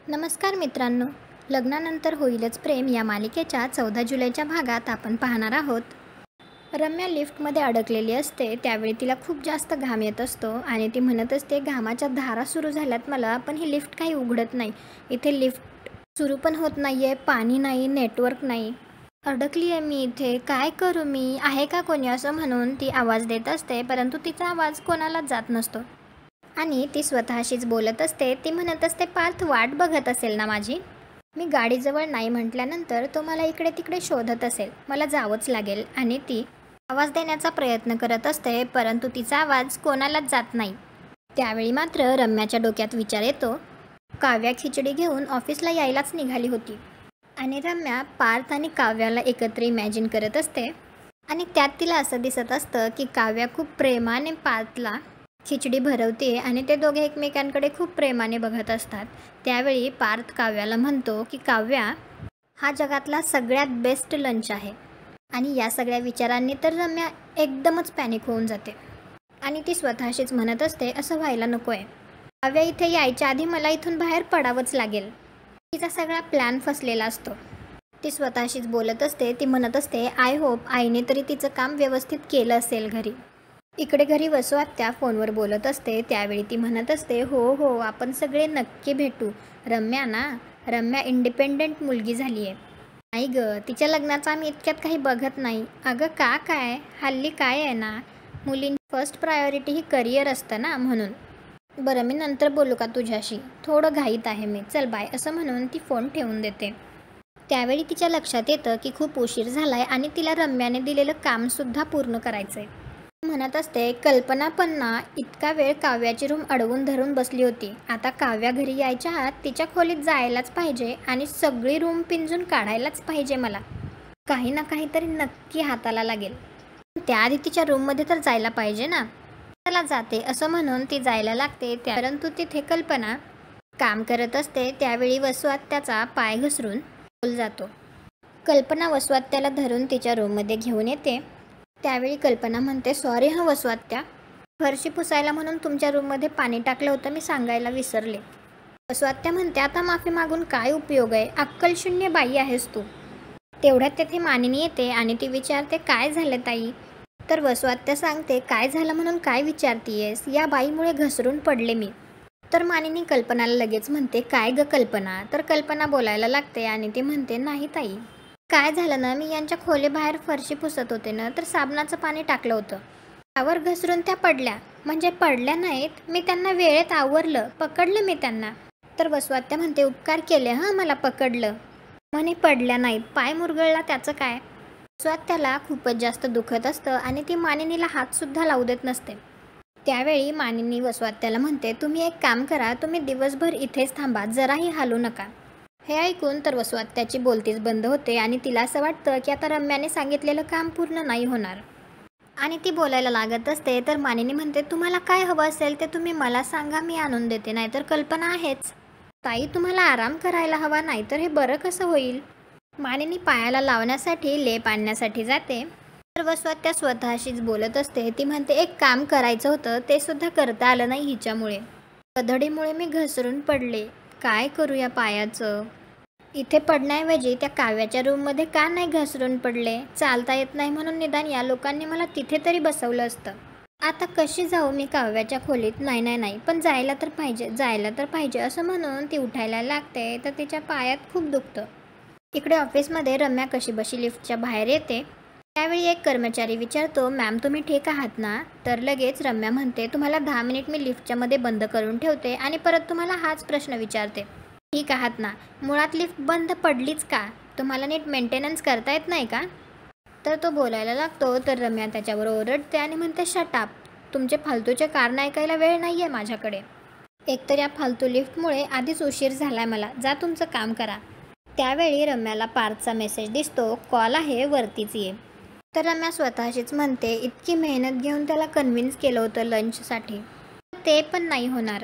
नमस्कार मित्रांनो, लग्नानंतर होईलच प्रेम या मालिकेच्या 14 जुलैच्या भागात आपण पाहणार आहोत. रम्या लिफ्टमध्ये अडकलेली असते. त्यावेळी तिला खूप जास्त घाम येत असतो आणि ती म्हणत असते, घामाच्या धारा सुरू झाल्यात मला, पण ही लिफ्ट काही उघडत नाही. इथे लिफ्ट सुरू पण होत नाही आहे, पाणी नाही, नेटवर्क नाही. अडकली आहे मी इथे, काय करू मी, आहे का कोणी, असं म्हणून ती आवाज देत असते. परंतु तिचा आवाज कोणालाच जात नसतो आणि ती स्वतःशीच बोलत असते. ती म्हणत असते, पार्थ वाट बघत असेल ना माझी. मी गाडीजवळ नाही म्हटल्यानंतर तो मला इकडे तिकडे शोधत असेल, मला जावंच लागेल. आणि ती आवाज देण्याचा प्रयत्न करत असते, परंतु तिचा आवाज कोणालाच जात नाही. त्यावेळी मात्र रम्याच्या डोक्यात विचार येतो. काव्या खिचडी घेऊन ऑफिसला यायलाच निघाली होती आणि रम्या पार्थ आणि काव्याला एकत्र इमॅजिन करत असते. आणि त्यात तिला असं दिसत असतं की काव्या खूप प्रेमाने पार्थला खिचडी भरवते आणि ते दोघे एकमेकांकडे खूप प्रेमाने बघत असतात. त्यावेळी पार्थ काव्याला म्हणतो की काव्या, हा जगातला सगळ्यात बेस्ट लंच आहे. आणि या सगळ्या विचारांनी तर रम्या एकदमच पॅनिक होऊन जाते आणि ती स्वतःशीच म्हणत असते, असं व्हायला नको आहे. काव्या इथे यायच्या आधी मला इथून बाहेर पडावंच लागेल. तिचा सगळा प्लॅन फसलेला असतो. ती स्वतःशीच बोलत असते. ती म्हणत असते, आय होप आईने तरी तिचं काम व्यवस्थित केलं असेल घरी. इकडे घरी वसू आत्या फोनवर बोलत असते. त्यावेळी ती म्हणत असते, हो हो, आपण सगळे नक्की भेटू. रम्या ना, रम्या इंडिपेंडंट मुलगी झाली आहे. नाही गं, तिच्या लग्नाचं आम्ही इतक्यात काही बघत नाही. अगं काय हल्ली काय आहे ना, मुलींची फर्स्ट प्रायोरिटी ही करिअर असतं ना, म्हणून. बरं, मी नंतर बोलू का तुझ्याशी, थोडं घाईत आहे मी, चल बाय, असं म्हणून ती फोन ठेवून देते. त्यावेळी तिच्या लक्षात येतं की खूप उशीर झालाय आणि तिला रम्याने दिलेलं कामसुद्धा पूर्ण करायचं आहे. म्हणत असते, कल्पना पण ना इतका वेळ काव्याची रूम अडवून धरून बसली होती. आता काव्या घरी यायच्या आत तिच्या खोलीत जायलाच पाहिजे आणि सगळी रूम पिंजून काढायलाच पाहिजे. मला काही ना काहीतरी नक्की हाताला लागेल. त्याआधी तिच्या रूममध्ये तर जायला पाहिजे ना. चला जाते, असं म्हणून ती जायला लागते. परंतु तिथे कल्पना काम करत असते. त्यावेळी वसू आत्याचा पाय घसरून खोल जातो. कल्पना वसू आत्याला धरून तिच्या रूममध्ये घेऊन येते. त्यावेळी कल्पना म्हणते, सॉरी हं वसू आत्या, फरशी पुसायला म्हणून तुमच्या रूममध्ये पाणी टाकलं होतं, मी सांगायला विसरले. वसू आत्या म्हणते, आता माफी मागून काय उपयोग आहे, अक्कलशून्य बाई आहेस तू. तेवढ्यात तेथे मानिनी येते आणि ती विचारते, काय झालं ताई. तर वसू आत्या सांगते, काय झालं म्हणून काय विचारतीयेस, या बाईमुळे घसरून पडले मी. तर मानिनी कल्पनाला लगेच म्हणते, काय ग कल्पना. तर कल्पना बोलायला लागते आणि ती म्हणते, नाही ताई, काय झालं ना, मी यांच्या खोलीबाहेर फरशी पुसत होते ना, तर साबणाचं पाणी टाकलं होतं, त्यावर घसरून त्या पडल्या. म्हणजे पडल्या नाहीत, मी त्यांना वेळेत आवरलं, पकडलं मी त्यांना. तर वसू आत्या म्हणते, उपकार केले हां, मला पकडलं. म्हणे पडल्या नाहीत, पाय मुरगळला त्याचं काय. वसू आत्याला खूपच जास्त दुखत असतं आणि ती मानिनीला हातसुद्धा लावू देत नसते. त्यावेळी मानिनी वसू आत्याला म्हणते, तुम्ही एक काम करा, तुम्ही दिवसभर इथेच थांबा, जराही हालू नका. हे ऐकून तर वसू आत्याची बोलतीच बंद होते आणि तिला असं वाटतं की आता रम्याने सांगितलेलं काम पूर्ण नाही होणार. आणि ती बोलायला लागत असते. तर मानिनी म्हणते, तुम्हाला काय हवं असेल ते तुम्ही मला सांगा, मी आणून देते, नाहीतर कल्पना आहेच. ताई, तुम्हाला आराम करायला हवा, नाहीतर हे बरं कसं होईल. मानिनी पायाला लावण्यासाठी लेप आणण्यासाठी जाते. तर वसू आत्या स्वतःशीच बोलत असते. ती म्हणते, एक काम करायचं होतं, ते सुद्धा करता आलं नाही हिच्यामुळे. कधडीमुळे मी घसरून पडले, काय करू या पायाचं. इथे पडण्याऐवजी त्या काव्याच्या रूममध्ये का नाही घसरून पडले. चालता येत नाही म्हणून निदान या लोकांनी मला तिथे तरी बसवलं असतं. आता कशी जाऊ मी काव्याच्या खोलीत. नाही, पण जायला तर पाहिजे असं म्हणून ती उठायला लागते. तर तिच्या पायात खूप दुखतं. इकडे ऑफिसमध्ये रम्या कशीबशी लिफ्टच्या बाहेर येते. त्यावेळी एक कर्मचारी विचारतो, मॅम तुम्ही ठीक आहात ना. तर लगेच रम्या म्हणते, तुम्हाला 10 मिनिट मी लिफ्टच्या मध्ये बंद करून ठेवते आणि परत तुम्हाला हाच प्रश्न विचारते, ठीक आहात ना. मुळात लिफ्ट बंद पडलीच का, तुम्हाला नीट मेंटेनन्स करता येत नाही का. तर तो बोलायला लागतो. तर रम्या त्याच्यावर ओरडते आणि म्हणते, शट अप, तुमचे फालतूचे कारण ऐकायला वेळ नाही आहे माझ्याकडे. एकतर या फालतू लिफ्टमुळे आधीच उशीर झालाय मला, जा तुमचं काम करा. त्यावेळी रम्याला पार्थचा मेसेज दिसतो, कॉल आहे, वरतीच ये. तर रम्या स्वतःशीच म्हणते, इतकी मेहनत घेऊन त्याला कन्व्हिन्स केलं होतं लंचसाठी, ते पण नाही होणार.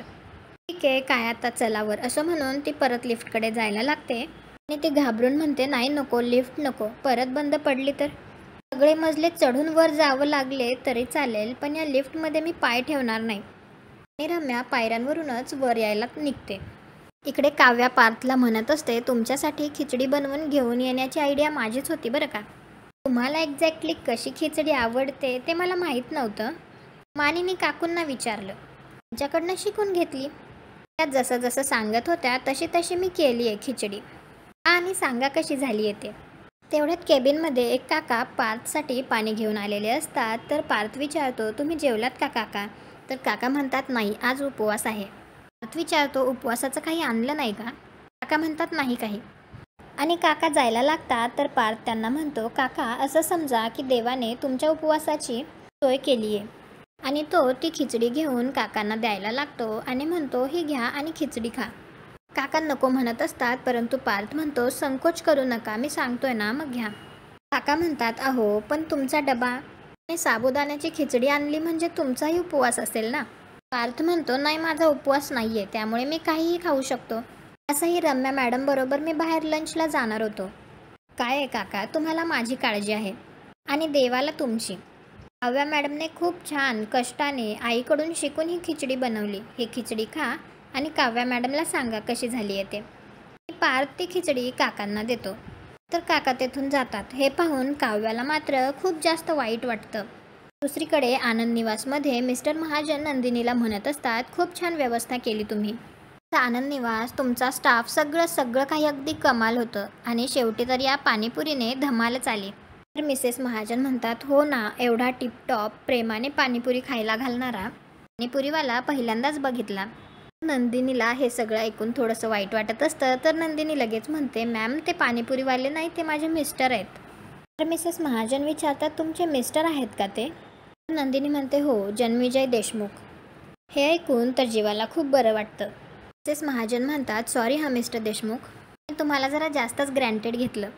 ठीक आहे, काय आता चलावर, असं म्हणून ती परत लिफ्टकडे जायला लागते. आणि ती घाबरून म्हणते, नाही नको, लिफ्ट नको, परत बंद पडली तर. सगळे मजले चढून वर जावं लागले तरी चालेल, पण या लिफ्टमध्ये मी पाय ठेवणार नाही. आणि रम्या पायऱ्यांवरूनच वर यायला निघते. इकडे काव्या पार्थला म्हणत असते, तुमच्यासाठी खिचडी बनवून घेऊन येण्याची आयडिया माझीच होती बरं का. तुम्हाला एक्झॅक्टली कशी खिचडी आवडते ते मला माहीत नव्हतं. मानिनी काकूंना विचारलं, त्यांच्याकडनं शिकून घेतली. त्या जसं जसं सांगत होत्या तशी तशी मी केली आहे खिचडी. आणि सांगा कशी झाली आहे ते. तेवढ्यात केबिनमध्ये एक काका पार्थसाठी पाणी घेऊन आलेले असतात. तर पार्थ विचारतो, तुम्ही जेवलात का काका? तर काका म्हणतात, नाही आज उपवास आहे. पार्थ विचारतो, उपवासाचं काही आणलं नाही का? काका म्हणतात, नाही काही. आणि काका जायला लागतात. तर पार्थ त्यांना म्हणतो, काका असं समजा की देवाने तुमच्या उपवासाची सोय केली आहे. आणि तो ती खिचडी घेऊन काकांना द्यायला लागतो आणि म्हणतो, ही घ्या आणि खिचडी खा. काका नको म्हणत असतात, परंतु पार्थ म्हणतो, संकोच करू नका, मी सांगतोय ना, मग घ्या. काका म्हणतात, अहो पण तुमचा डबा आणि साबुदाण्याची खिचडी आणली म्हणजे तुमचाही उपवास असेल ना. पार्थ म्हणतो, नाही माझा उपवास नाही आहे, त्यामुळे मी काहीही खाऊ शकतो. असंही रम्या मॅडम बरोबर मी बाहेर लंचला जाणार होतो. काय आहे काका, तुम्हाला माझी काळजी आहे आणि देवाला तुमची. काव्या मॅडमने खूप छान कष्टाने आईकडून शिकून ही खिचडी बनवली. ही खिचडी खा आणि काव्या मॅडमला सांगा कशी झाली आहे ते. पार्थ ती खिचडी काकांना देतो. तर काका तेथून जातात. हे पाहून काव्याला मात्र खूप जास्त वाईट वाटतं. दुसरीकडे आनंद निवासमध्ये मिस्टर महाजन नंदिनीला म्हणत असतात, खूप छान व्यवस्था केली तुम्ही. आनंद निवास, तुमचा स्टाफ, सगळं काही अगदी कमाल होतं आणि शेवटी तर या पाणीपुरीने धमालच आली. तर मिसेस महाजन म्हणतात, हो ना, एवढा टिपटॉप प्रेमाने पाणीपुरी खायला घालणारा पाणीपुरीवाला पहिल्यांदाच बघितला. नंदिनीला हे सगळं ऐकून थोडंसं वाईट वाटत असतं. तर नंदिनी लगेच म्हणते, मॅम ते पाणीपुरीवाले नाही, ते माझे मिस्टर आहेत. तर मिसेस महाजन विचारतात, तुमचे मिस्टर आहेत का ते? नंदिनी म्हणते, हो, जन्मेजय देशमुख. हे ऐकून तर जीवाला खूप बरं वाटतं. मिसेस महाजन म्हणतात, सॉरी हा मिस्टर देशमुख, मी तुम्हाला जरा जास्तच ग्रँटेड घेतलं.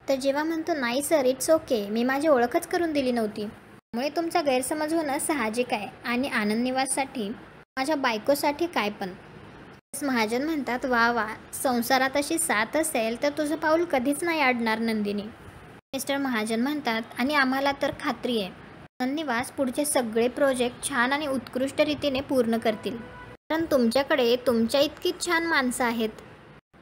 तर जेव्हा म्हणतो, नाही सर, इट्स ओके, मी माझी ओळखच करून दिली नव्हती, त्यामुळे तुमचा गैरसमज होणं साहजिक आहे. आणि आनंद निवाससाठी, माझ्या बायकोसाठी काय पण. मिसेस महाजन म्हणतात, वा वा, संसारात अशी साथ असेल तर तुझं पाऊल कधीच नाही अडणार नंदिनी. मिस्टर महाजन म्हणतात, आणि आम्हाला तर खात्री आहे आनंद निवास पुढचे सगळे प्रोजेक्ट छान आणि उत्कृष्ट रीतीने पूर्ण करतील, कारण तुमच्याकडे तुमच्या इतकीच छान माणसं आहेत.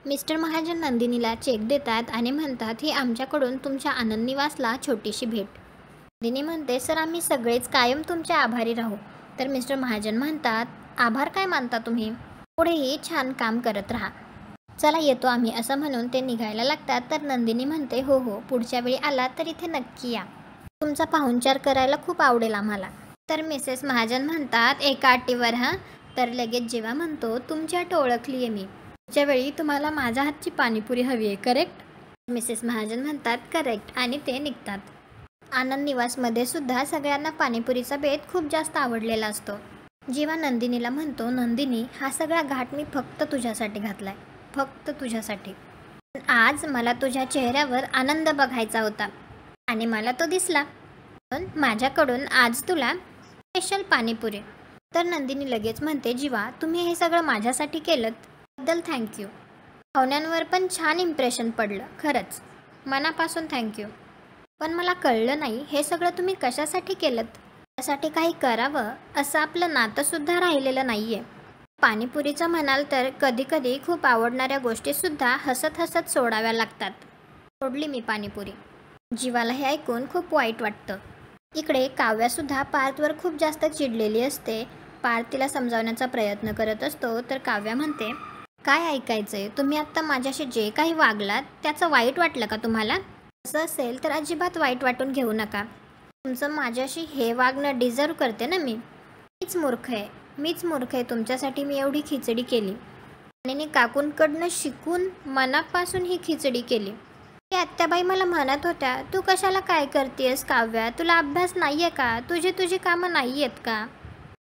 मिस्टर महाजन नंदिनीला चेक देतात आणि म्हणतात, ही आमच्याकडून तुमच्या आनंद निवासला छोटीशी भेट. नंदिनी म्हणते, सर आम्ही सगळेच कायम तुमच्या आभारी राहू. तर मिस्टर महाजन म्हणतात, आभार काय मानता तुम्ही, पुढेही छान काम करत राहा, चला येतो आम्ही, असं म्हणून ते निघायला लागतात. तर नंदिनी म्हणते, हो हो, पुढच्या वेळी आला तर इथे नक्की या, तुमचा पाहुणचार करायला खूप आवडेल आम्हाला. तर मिसेस महाजन म्हणतात, एका अटीवर हां. तर लगेच जेव्हा म्हणतो, तुमची अट ओळखली आहे मी, पुढच्या वेळी तुम्हाला माझ्या हातची पाणीपुरी हवी आहे, करेक्ट? मिसेस महाजन म्हणतात, करेक्ट, आणि ते निघतात. आनंद निवासमध्ये सुद्धा सगळ्यांना पाणीपुरीचा बेत खूप जास्त आवडलेला असतो. जेव्हा नंदिनीला म्हणतो, नंदिनी हा सगळा घाट मी फक्त तुझ्यासाठी घातलाय, फक्त तुझ्यासाठी. आज मला तुझ्या चेहऱ्यावर आनंद बघायचा होता आणि मला तो दिसला, पण माझ्याकडून आज तुला स्पेशल पाणीपुरी. तर नंदिनी लगेच म्हणते, जीवा तुम्ही हे सगळं माझ्यासाठी केलं बद्दल थँक्यू. पाहुण्यांवर पण छान इम्प्रेशन पडलं, खरंच मनापासून थँक्यू. पण मला कळलं नाही हे सगळं तुम्ही कशासाठी केलं. त्यासाठी काही करावं असं आपलं नातंसुद्धा राहिलेलं नाही आहे. पाणीपुरीचं म्हणाल तर कधी कधी खूप आवडणाऱ्या गोष्टीसुद्धा हसत हसत सोडाव्या लागतात. सोडली मी पाणीपुरी. जीवाला हे ऐकून खूप वाईट वाटतं. इकडे काव्यासुद्धा पार्थवर खूप जास्त चिडलेली असते. पार्थ तिला समजावण्याचा प्रयत्न करत असतो. तर काव्या म्हणते, काय ऐकायचंय, तुम्ही आत्ता माझ्याशी जे काही वागलात त्याचं वाईट वाटलं का तुम्हाला? असं असेल तर अजिबात वाईट वाटून घेऊ नका. तुमचं माझ्याशी हे वागणं डिझर्व करते ना मी. मीच मूर्ख आहे तुमच्यासाठी मी एवढी खिचडी केली आणि काकूंकडनं शिकून मनापासून ही खिचडी केली. ते आत्याबाई मला म्हणत होत्या, तू कशाला काय करतेस काव्या, तुला अभ्यास नाही आहे का, तुझी कामं नाही आहेत का?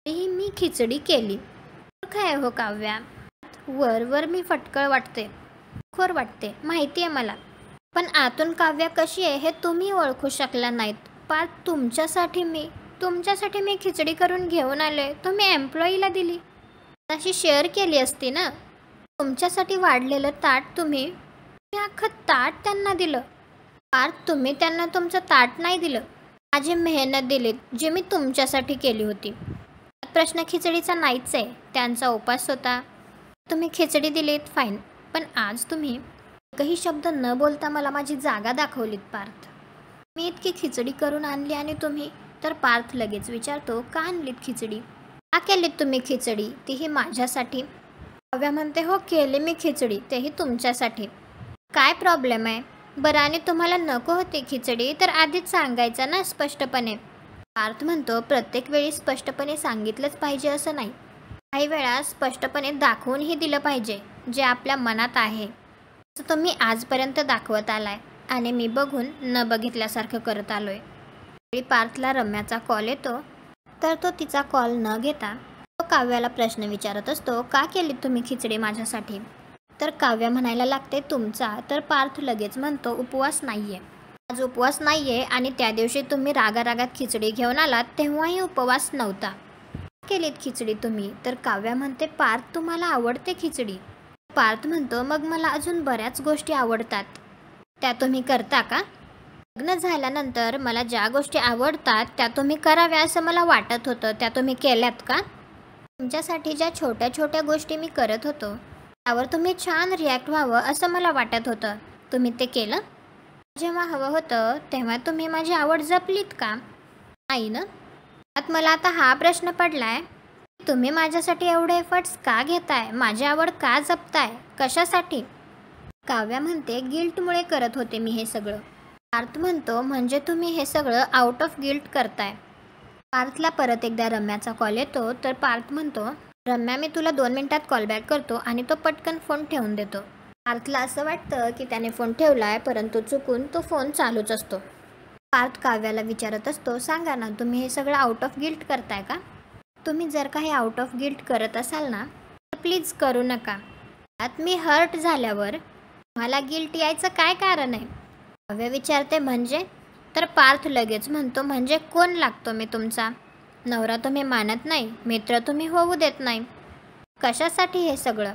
ही मी खिचडी केली. मूर्ख आहे हो काव्या. वर मी फटकळ वाटते, खोर वाटते, माहिती आहे मला, पण आतून काव्या कशी आहे हे तुम्ही ओळखू शकला नाहीत. पार्थ तुमच्यासाठी मी खिचडी करून घेऊन आले, तुम्ही एम्प्लॉईला दिली, अशी शेअर केली असती ना. तुमच्यासाठी वाढलेलं ताट तुम्ही अख्खं ताट त्यांना दिलं. पार्थ तुम्ही त्यांना तुमचं ताट नाही दिलं, माझी मेहनत दिलीत जी मी तुमच्यासाठी केली होती. प्रश्न खिचडीचा नाहीच आहे, त्यांचा उपास होता. तुम्ही खिचडी दिलीत फाईन, पण आज तुम्ही एकही शब्द न बोलता मला माझी जागा दाखवलीत पार्थ. मी इतकी खिचडी करून आणली आणि तुम्ही. तर पार्थ लगेच विचारतो, का आणलीत खिचडी? का केलीत तुम्ही खिचडी, तीही माझ्यासाठी? काव्या म्हणते, हो केली मी खिचडी, तेही तुमच्यासाठी. काय प्रॉब्लेम आहे बरं? आणि तुम्हाला नको होती खिचडी तर आधीच सांगायचं ना स्पष्टपणे. पार्थ म्हणतो, प्रत्येक वेळी स्पष्टपणे सांगितलंच पाहिजे असं नाही. काही वेळा स्पष्टपणे दाखवूनही दिलं पाहिजे जे आपल्या मनात आहे. असं तुम्ही आजपर्यंत दाखवत आलाय आणि मी बघून न बघितल्यासारखं करत आलोय. पार्थला रम्याचा कॉल येतो, तर तो तिचा कॉल न घेता तो काव्याला प्रश्न विचारत असतो, का केली तुम्ही खिचडी माझ्यासाठी? तर काव्या म्हणायला लागते तुमचा. तर पार्थ लगेच म्हणतो, उपवास नाहीये, आज उपवास नाहीये आणि त्या दिवशी तुम्ही रागारागात खिचडी घेऊन आलात तेव्हाही उपवास नव्हता. केलीत खिचडी तुम्ही? तर काव्या म्हणते, पार्थ तुम्हाला आवडते खिचडी? पार्थ म्हणतो, मग मला अजून बऱ्याच गोष्टी आवडतात, त्या तुम्ही करता का? लग्न झाल्यानंतर मला ज्या गोष्टी आवडतात त्या तुम्ही कराव्या असं मला वाटत होतं, त्या तुम्ही केल्यात का? तुमच्यासाठी ज्या छोट्या छोट्या गोष्टी मी करत होतो त्यावर तुम्ही छान रिॲक्ट व्हावं असं मला वाटत होतं, तुम्ही ते केलं? जेव्हा हवं होतं तेव्हा तुम्ही माझी आवड जपलीत का? नाही ना. मला आता हा प्रश्न पडलाय, तुम्ही माझ्यासाठी एवढे एफर्ट्स का घेताय, माझी आवड का जपताय, कशासाठी? काव्या म्हणते, गिल्टमुळे करत होते मी हे सगळं. पार्थ म्हणतो, म्हणजे तुम्ही हे सगळं आउट ऑफ गिल्ट करताय? पार्थला परत एकदा रम्याचा कॉल येतो, तर पार्थ म्हणतो, रम्या मी तुला 2 मिनिटात कॉल बॅक करतो, आणि तो पटकन फोन ठेवून देतो. पार्थला असं वाटतं की त्याने फोन ठेवलाय, परंतु चुकून तो फोन चालूच असतो. पार्थ काव्याला विचारत असतो, सांगा ना तुम्ही हे सगळं आउट ऑफ गिल्ट करताय का? तुम्ही जर काही आउट ऑफ गिल्ट करत असाल ना तर प्लीज करू नका. त्यात मी हर्ट झाल्यावर मला गिल्ट यायचं काय कारण आहे? काव्या विचारते, म्हणजे? तर पार्थ लगेच म्हणतो, म्हणजे कोण लागतो मी तुमचा? नवरा तुम्ही मानत नाही, मित्र तुम्ही होऊ देत नाही, कशासाठी हे सगळं?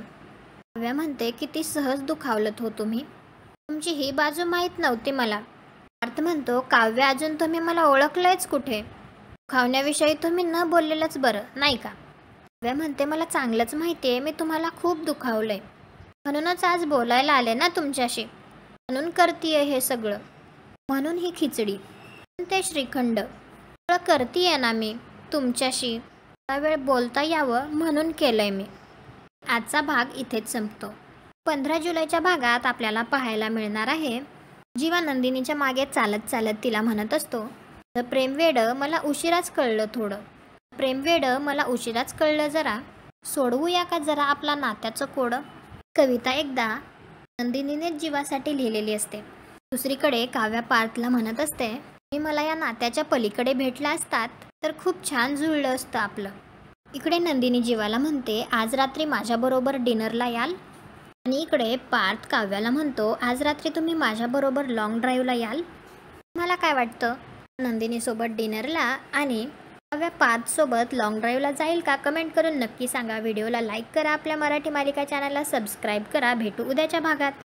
काव्या म्हणते, किती सहज दुखावलत हो तुम्ही, तुमची ही बाजू माहीत नव्हती मला. पार्थ म्हणतो, काव्या अजून तुम्ही मला ओळखलंयच कुठे? दुखावण्याविषयी तुम्ही न बोललेलंच बरं, नाही का? काव्या म्हणते, मला चांगलंच माहिती आहे मी तुम्हाला खूप दुखावलंय, म्हणूनच आज बोलायला आले ना तुमच्याशी, म्हणून करतीये हे सगळं, म्हणून ही खिचडी, ते श्रीखंड सगळं करतीये ना मी तुमच्याशी, थोडा वेळ बोलता यावं म्हणून केलंय मी. आजचा भाग इथेच संपतो. 15 जुलैच्या भागात आपल्याला पाहायला मिळणार आहे, जीवा नंदिनीच्या मागे चालत चालत तिला म्हणत असतो, प्रेमवेडं मला उशिराच कळलं, थोडं प्रेमवेडं मला उशिराच कळलं, जरा सोडवूया का जरा आपला नात्याचं कोडं. कविता एकदा नंदिनीनेच जीवासाठी लिहिलेली असते. दुसरीकडे काव्या पार्थला म्हणत असते, मी मला या नात्याच्या पलीकडे भेटला असतात तर खूप छान जुळलं असतं आपलं. इकडे नंदिनी जीवाला म्हणते, आज रात्री माझ्याबरोबर डिनरला याल? आणि इकडे पार्थ काव्याला म्हणतो, आज रात्री तुम्ही माझ्याबरोबर लॉंग ड्राईव्हला याल? मला काय वाटतं, नंदिनीसोबत डिनरला आणि काव्या पार्थसोबत लॉंग ड्राईव्हला जाईल का? कमेंट करून नक्की सांगा. व्हिडिओला लाईक करा, आपल्या मराठी मालिका चॅनलला सबस्क्राईब करा. भेटू उद्याच्या भागात.